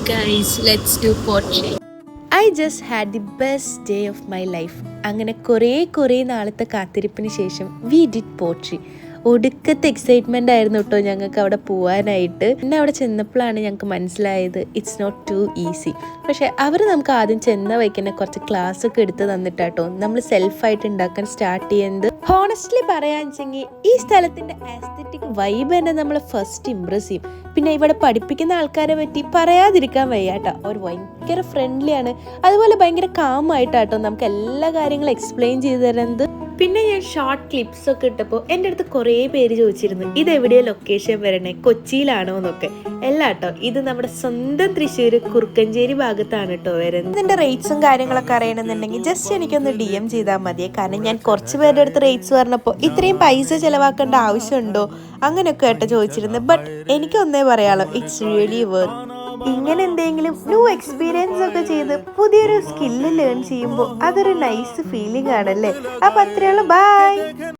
guys, let's do portrait. I just had the best day of my life. അങ്ങനെ കുറേ നാളത്തെ കാത്തിരിപ്പിന് ശേഷം വി ഡിഡ് പോട്രി. ഒടുക്കത്തെ എക്സൈറ്റ്മെൻ്റ് ആയിരുന്നു കേട്ടോ ഞങ്ങൾക്ക് അവിടെ പോകാനായിട്ട്. പിന്നെ അവിടെ ചെന്നപ്പോഴാണ് ഞങ്ങൾക്ക് മനസ്സിലായത് ഇറ്റ്സ് നോട്ട് ടു ഈസി. പക്ഷേ അവർ നമുക്ക് ആദ്യം ചെന്ന വയ്ക്കുന്ന കുറച്ച് ക്ലാസ് ഒക്കെ എടുത്ത് തന്നിട്ടാട്ടോ നമ്മൾ സെൽഫായിട്ട് ഉണ്ടാക്കാൻ സ്റ്റാർട്ട് ചെയ്യുന്നത്. ഹോണസ്റ്റ്ലി പറയാന്ന് ഈ സ്ഥലത്തിൻ്റെ ആസ്തറ്റിക് വൈബ് തന്നെ നമ്മളെ ഫസ്റ്റ് ഇംപ്രസ് ചെയ്യും. പിന്നെ ഇവിടെ പഠിപ്പിക്കുന്ന ആൾക്കാരെ പറ്റി പറയാതിരിക്കാൻ വയ്യാട്ടോ. അവർ ഭയങ്കര ഫ്രണ്ട്ലിയാണ്, അതുപോലെ ഭയങ്കര കാമായിട്ടാട്ടോ നമുക്ക് എല്ലാ കാര്യങ്ങളും എക്സ്പ്ലെയിൻ ചെയ്ത് തരുന്നത്. പിന്നെ ഞാൻ ഷോർട്ട് ക്ലിപ്സ് ഒക്കെ ഇട്ടപ്പോൾ എൻ്റെ അടുത്ത് കുറേ പേര് ചോദിച്ചിരുന്നു ഇതെവിടെയോ ലൊക്കേഷൻ വരണേ, കൊച്ചിയിലാണോ എന്നൊക്കെ. അല്ല കേട്ടോ, ഇത് നമ്മുടെ സ്വന്തം തൃശ്ശൂർ കുറുക്കഞ്ചേരി ഭാഗത്താണ് കേട്ടോ വരുന്നത്. ഇതിൻ്റെ റേറ്റ്സും കാര്യങ്ങളൊക്കെ അറിയണമെന്നുണ്ടെങ്കിൽ ജസ്റ്റ് എനിക്കൊന്ന് DM ചെയ്താൽ മതിയെ. കാരണം ഞാൻ കുറച്ച് പേരുടെ അടുത്ത് റേറ്റ്സ് പറഞ്ഞപ്പോൾ ഇത്രയും പൈസ ചിലവാക്കേണ്ട ആവശ്യമുണ്ടോ അങ്ങനെയൊക്കെ കേട്ടോ ചോദിച്ചിരുന്നു. ബട്ട് എനിക്കൊന്നേ പറയാലോ, ഇറ്റ്സ് റിയലി വർത്ത്. ഇങ്ങനെ എന്തെങ്കിലും ന്യൂ എക്സ്പീരിയൻസ് ഒക്കെ ചെയ്ത് പുതിയൊരു സ്കില്ല് ലേൺ ചെയ്യുമ്പോൾ അതൊരു നൈസ് ഫീലിംഗ് ആണല്ലേ. അപ്പം അത്രയുള്ള ബൈ.